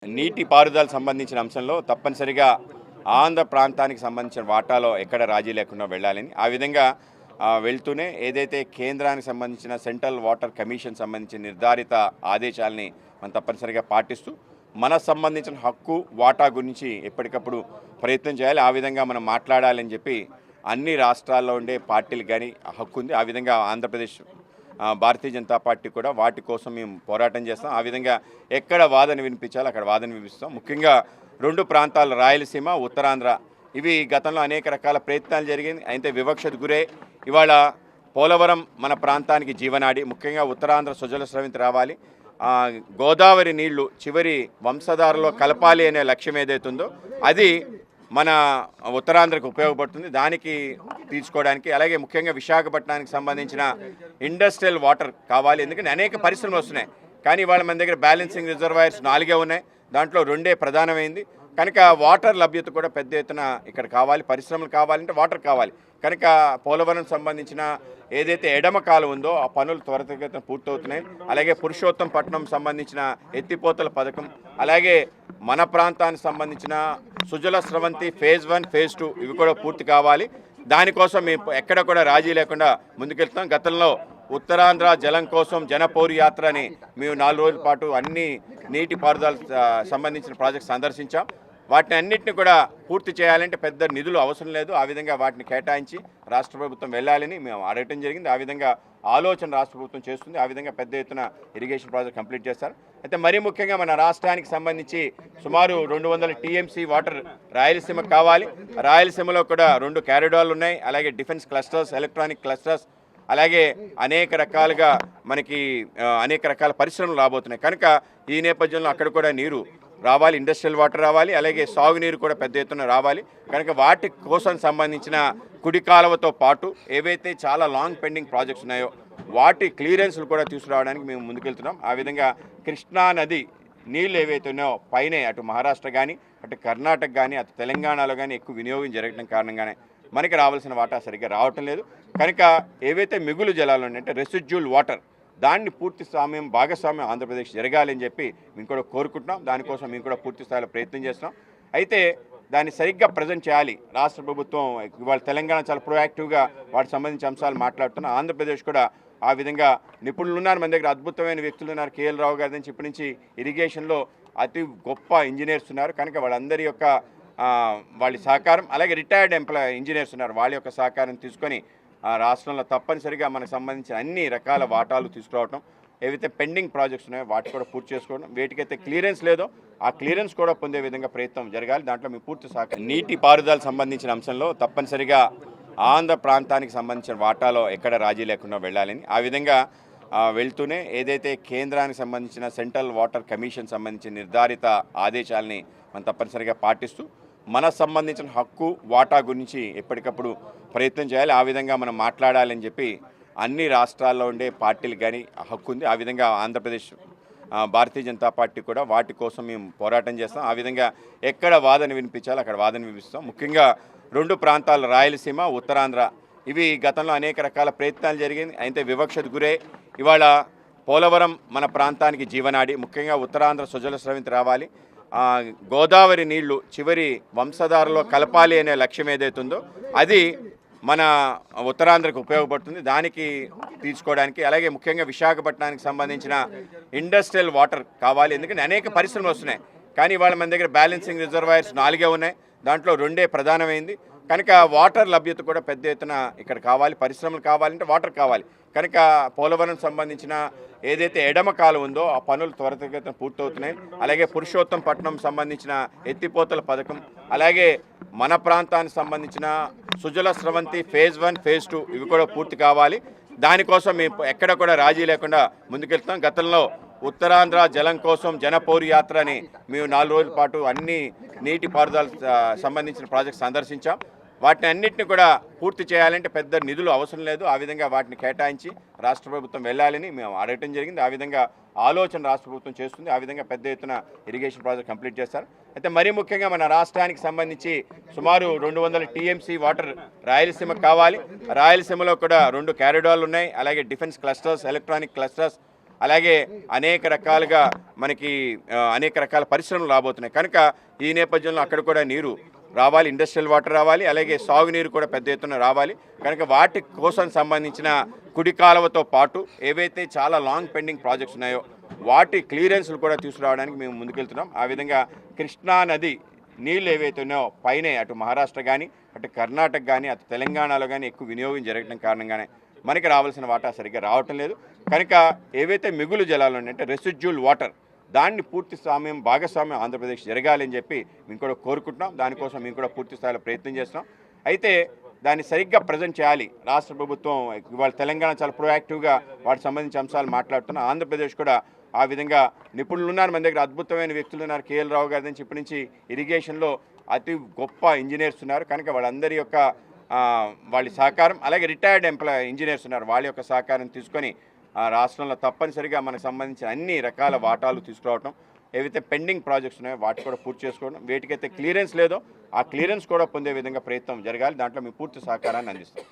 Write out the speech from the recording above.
నీటి పారుదల సంబంధించిన అంశంలో తప్పనిసరిగా ఆంధ్ర ప్రాంతానికి సంబంధించిన వాటాలో ఎక్కడ రాజీ లేకుండా వెళ్ళాలని ఆ విధంగా వెళ్తూనే ఏదైతే కేంద్రానికి సంబంధించిన సెంట్రల్ వాటర్ కమిషన్ సంబంధించిన నిర్ధారిత ఆదేశాలని మనం తప్పనిసరిగా పాటిస్తూ మనకు సంబంధించిన హక్కు వాటా గురించి ఎప్పటికప్పుడు ప్రయత్నం చేయాలి. ఆ విధంగా మనం మాట్లాడాలని చెప్పి అన్ని రాష్ట్రాల్లో ఉండే పార్టీలకు కానీ హక్కు ఉంది. ఆ విధంగా ఆంధ్రప్రదేశ్ భారతీయ జనతా పార్టీ కూడా వాటి కోసం మేము పోరాటం చేస్తాం. ఆ విధంగా ఎక్కడ వాదన వినిపించాలో అక్కడ వాదన వినిపిస్తాం. ముఖ్యంగా రెండు ప్రాంతాలు రాయలసీమ, ఉత్తరాంధ్ర ఇవి గతంలో అనేక రకాల ప్రయత్నాలు జరిగింది. అయితే వివక్షకు గురే ఇవాళ పోలవరం మన ప్రాంతానికి జీవనాడి. ముఖ్యంగా ఉత్తరాంధ్ర సుజల స్రవంతి రావాలి, గోదావరి నీళ్లు చివరి వంశధారలో కలపాలి అనే లక్ష్యం ఏదైతుందో అది మన ఉత్తరాంధ్రకు ఉపయోగపడుతుంది. దానికి తీసుకోవడానికి అలాగే ముఖ్యంగా విశాఖపట్నానికి సంబంధించిన ఇండస్ట్రియల్ వాటర్ కావాలి. ఎందుకంటే అనేక పరిశ్రమలు వస్తున్నాయి, కానీ వాళ్ళ మన దగ్గర బ్యాలెన్సింగ్ రిజర్వాయర్స్ 4 ఉన్నాయి, దాంట్లో 2 ప్రధానమైంది. కనుక వాటర్ లభ్యత కూడా పెద్ద ఎత్తున ఇక్కడ కావాలి. పరిశ్రమలు కావాలంటే వాటర్ కావాలి. కనుక పోలవరం సంబంధించిన ఏదైతే ఎడమ కాలం ఉందో ఆ పనులు త్వరితగతిన పూర్తవుతున్నాయి. అలాగే పురుషోత్తంపట్నం సంబంధించిన ఎత్తిపోతల పథకం, అలాగే మన ప్రాంతానికి సంబంధించిన సుజల స్రవంతి ఫేజ్ 1, ఫేజ్ 2 ఇవి కూడా పూర్తి కావాలి. దానికోసం మేము ఎక్కడ కూడా రాజీ లేకుండా ముందుకెళ్తాం. గతంలో ఉత్తరాంధ్ర జలం కోసం జనపౌరి యాత్ర అని మేము 4 రోజుల పాటు అన్ని నీటిపారుదల సంబంధించిన ప్రాజెక్ట్స్ సందర్శించాం. వాటిని అన్నింటినీ కూడా పూర్తి చేయాలంటే పెద్ద నిధులు అవసరం లేదు. ఆ విధంగా వాటిని కేటాయించి రాష్ట్ర ప్రభుత్వం వెళ్ళాలని మేము అడగటం జరిగింది. ఆ విధంగా ఆలోచన రాష్ట్ర ప్రభుత్వం చేస్తుంది. ఆ విధంగా పెద్ద ఎత్తున ఇరిగేషన్ ప్రాజెక్ట్ కంప్లీట్ చేస్తారు. అయితే మరీ ముఖ్యంగా మన రాష్ట్రానికి సంబంధించి సుమారు 200 టీఎంసీ వాటర్ రాయలసీమకు కావాలి. రాయలసీమలో కూడా 2 కారిడార్లు ఉన్నాయి, అలాగే డిఫెన్స్ క్లస్టర్స్, ఎలక్ట్రానిక్ క్లస్టర్స్, అలాగే అనేక రకాలుగా మనకి అనేక రకాల పరిశ్రమలు రాబోతున్నాయి. కనుక ఈ నేపథ్యంలో అక్కడ కూడా నీరు రావాలి, ఇండస్ట్రియల్ వాటర్ రావాలి, అలాగే సాగునీరు కూడా పెద్ద ఎత్తున రావాలి. కనుక వాటి కోసం సంబంధించిన కుడి కాలువతో పాటు ఏవైతే చాలా లాంగ్ పెండింగ్ ప్రాజెక్ట్స్ ఉన్నాయో వాటి క్లియరెన్స్లు కూడా తీసుకురావడానికి మేము ముందుకెళ్తున్నాం. ఆ విధంగా కృష్ణా నది నీళ్ళు ఏవైతే ఉన్నాయో పైనే అటు మహారాష్ట్ర కానీ అటు కర్ణాటక కానీ అటు తెలంగాణలో కానీ ఎక్కువ వినియోగం జరగడం కారణంగానే మనకి రావాల్సిన వాటా సరిగ్గా రావటం లేదు. కనుక ఏవైతే మిగులు జలాలు ఉన్నాయంటే రెసిడ్యూల్ వాటర్ దాన్ని పూర్తి భాగస్వామ్యం ఆంధ్రప్రదేశ్ జరగాలని చెప్పి మేము కూడా కోరుకుంటున్నాం. దానికోసం మేము కూడా పూర్తి స్థాయిలో ప్రయత్నం చేస్తున్నాం. అయితే దాన్ని సరిగ్గా ప్రజెంట్ చేయాలి. రాష్ట్ర ప్రభుత్వం ఇవాళ తెలంగాణ చాలా ప్రొయాక్టివ్గా వాటికి సంబంధించిన అంశాలు మాట్లాడుతున్నాం. ఆంధ్రప్రదేశ్ కూడా ఆ విధంగా నిపుణులు ఉన్నారు, మన దగ్గర అద్భుతమైన వ్యక్తులు ఉన్నారు. కేఎల్ రావు గారి నుంచి ఇప్పటి నుంచి ఇరిగేషన్లో అతి గొప్ప ఇంజనీర్స్ ఉన్నారు. కనుక వాళ్ళందరి యొక్క వాళ్ళ సహకారం, అలాగే రిటైర్డ్ ఇంజనీర్స్ ఉన్నారు, వాళ్ళ యొక్క సహకారం తీసుకొని రాష్ట్రంలో తప్పనిసరిగా మనకు సంబంధించిన అన్ని రకాల వాటాలు తీసుకురావటం, ఏవైతే పెండింగ్ ప్రాజెక్ట్స్ ఉన్నాయో వాటి కూడా పూర్తి చేసుకోవడం, వేటికైతే క్లియరెన్స్ లేదో ఆ క్లియరెన్స్ కూడా పొందే విధంగా ప్రయత్నం జరగాలి. దాంట్లో మీ పూర్తి సహకారం. నీటి పారుదల సంబంధించిన అంశంలో తప్పనిసరిగా ఆంధ్ర ప్రాంతానికి సంబంధించిన వాటాలో ఎక్కడ రాజీ లేకుండా వెళ్ళాలని ఆ విధంగా వెళ్తూనే ఏదైతే కేంద్రానికి సంబంధించిన సెంట్రల్ వాటర్ కమిషన్ సంబంధించిన నిర్ధారిత ఆదేశాలని మనం తప్పనిసరిగా పాటిస్తూ మనకు సంబంధించిన హక్కు వాటా గురించి ఎప్పటికప్పుడు ప్రయత్నం చేయాలి. ఆ విధంగా మనం మాట్లాడాలని చెప్పి అన్ని రాష్ట్రాల్లో ఉండే పార్టీలకు కానీ హక్కు ఉంది. ఆ విధంగా ఆంధ్రప్రదేశ్ భారతీయ జనతా పార్టీ కూడా వాటి కోసం మేము పోరాటం చేస్తాం. ఆ విధంగా ఎక్కడ వాదన వినిపించాలో అక్కడ వాదన వినిపిస్తాం. ముఖ్యంగా రెండు ప్రాంతాలు రాయలసీమ, ఉత్తరాంధ్ర ఇవి గతంలో అనేక రకాల ప్రయత్నాలు జరిగింది. అయితే వివక్షకు గురే ఇవాళ పోలవరం మన ప్రాంతానికి జీవనాడి. ముఖ్యంగా ఉత్తరాంధ్ర సుజల స్రవంతి రావాలి, గోదావరి నీళ్లు చివరి వంశధారలో కలపాలి అనే లక్ష్యం ఏదైతుందో అది మన ఉత్తరాంధ్రకు ఉపయోగపడుతుంది. దానికి తీసుకోవడానికి అలాగే ముఖ్యంగా విశాఖపట్నానికి సంబంధించిన ఇండస్ట్రియల్ వాటర్ కావాలి. ఎందుకంటే అనేక పరిశ్రమలు వస్తున్నాయి, కానీ వాళ్ళ మన దగ్గర బ్యాలెన్సింగ్ రిజర్వాయర్స్ 4 ఉన్నాయి, దాంట్లో 2 ప్రధానమైంది. కనుక వాటర్ లభ్యత కూడా పెద్ద ఎత్తున ఇక్కడ కావాలి. పరిశ్రమలు కావాలంటే వాటర్ కావాలి. కనుక పోలవరం సంబంధించిన ఏదైతే ఎడమ కాలం ఉందో ఆ పనులు త్వరితగతిన పూర్తవుతున్నాయి. అలాగే పురుషోత్తంపట్నం సంబంధించిన ఎత్తిపోతల పథకం, అలాగే మన ప్రాంతానికి సంబంధించిన సుజల స్రవంతి ఫేజ్ 1, ఫేజ్ 2 ఇవి కూడా పూర్తి కావాలి. దానికోసం మేము ఎక్కడ కూడా రాజీ లేకుండా ముందుకెళ్తాం. గతంలో ఉత్తరాంధ్ర జలం కోసం జనపౌరి యాత్ర అని మేము 4 రోజుల పాటు అన్ని నీటిపారుదల సంబంధించిన ప్రాజెక్ట్స్ సందర్శించాం. వాటిని అన్నింటినీ కూడా పూర్తి చేయాలంటే పెద్ద నిధులు అవసరం లేదు. ఆ విధంగా వాటిని కేటాయించి రాష్ట్ర ప్రభుత్వం వెళ్ళాలని మేము అడగటం జరిగింది. ఆ విధంగా ఆలోచన రాష్ట్ర ప్రభుత్వం చేస్తుంది. ఆ విధంగా పెద్ద ఎత్తున ఇరిగేషన్ ప్రాజెక్ట్ కంప్లీట్ చేస్తారు. అయితే మరీ ముఖ్యంగా మన రాష్ట్రానికి సంబంధించి సుమారు 200 టీఎంసీ వాటర్ రాయలసీమకు కావాలి. రాయలసీమలో కూడా 2 కారిడార్లు ఉన్నాయి, అలాగే డిఫెన్స్ క్లస్టర్స్, ఎలక్ట్రానిక్ క్లస్టర్స్, అలాగే అనేక రకాలుగా మనకి అనేక రకాల పరిశ్రమలు రాబోతున్నాయి. కనుక ఈ నేపథ్యంలో అక్కడ కూడా నీరు రావాలి, ఇండస్ట్రియల్ వాటర్ రావాలి, అలాగే సాగునీరు కూడా పెద్ద ఎత్తున రావాలి. కనుక వాటి కోసం సంబంధించిన కుడి కాలువతో పాటు ఏవైతే చాలా లాంగ్ పెండింగ్ ప్రాజెక్ట్స్ ఉన్నాయో వాటి క్లియరెన్స్లు కూడా తీసుకురావడానికి మేము ముందుకెళ్తున్నాం. ఆ విధంగా కృష్ణా నది నీళ్ళు ఏవైతే ఉన్నాయో పైనే అటు మహారాష్ట్ర కానీ అటు కర్ణాటక కానీ అటు తెలంగాణలో కానీ ఎక్కువ వినియోగం జరగడం కారణంగానే మనకి రావాల్సిన వాటా సరిగ్గా రావటం లేదు. కనుక ఏవైతే మిగులు జలాలు ఉన్నాయంటే రెసిడ్యూల్ వాటర్ దాన్ని పూర్తి భాగస్వామ్యం ఆంధ్రప్రదేశ్ జరగాలి అని చెప్పి మేము కూడా కోరుకుంటున్నాం. దానికోసం మేము కూడా పూర్తి స్థాయిలో ప్రయత్నం చేస్తున్నాం. అయితే దాన్ని సరిగ్గా ప్రజెంట్ చేయాలి. రాష్ట్ర ప్రభుత్వం ఇవాళ తెలంగాణ చాలా ప్రొయాక్టివ్గా వాటికి సంబంధించిన అంశాలు మాట్లాడుతున్నాం. ఆంధ్రప్రదేశ్ కూడా ఆ విధంగా నిపుణులు ఉన్నారు, మన దగ్గర అద్భుతమైన వ్యక్తులు ఉన్నారు. కేఎల్ రావు గారి నుంచి ఇప్పటి నుంచి ఇరిగేషన్లో అతి గొప్ప ఇంజనీర్స్ ఉన్నారు. కనుక వాళ్ళందరి యొక్క వాళ్ళ సహకారం, అలాగే రిటైర్డ్ ఇంజనీర్స్ ఉన్నారు, వాళ్ళ యొక్క సహకారం తీసుకొని రాష్ట్రంలో తప్పనిసరిగా మనకు సంబంధించిన అన్ని రకాల వాటాలు తీసుకురావటం, ఏవైతే పెండింగ్ ప్రాజెక్ట్స్ ఉన్నాయో వాటి కూడా పూర్తి చేసుకోవడం, వేటికైతే క్లియరెన్స్ లేదో ఆ క్లియరెన్స్ కూడా పొందే విధంగా ప్రయత్నం జరగాలి. దాంట్లో మేము పూర్తి సహకారాన్ని అందిస్తాం.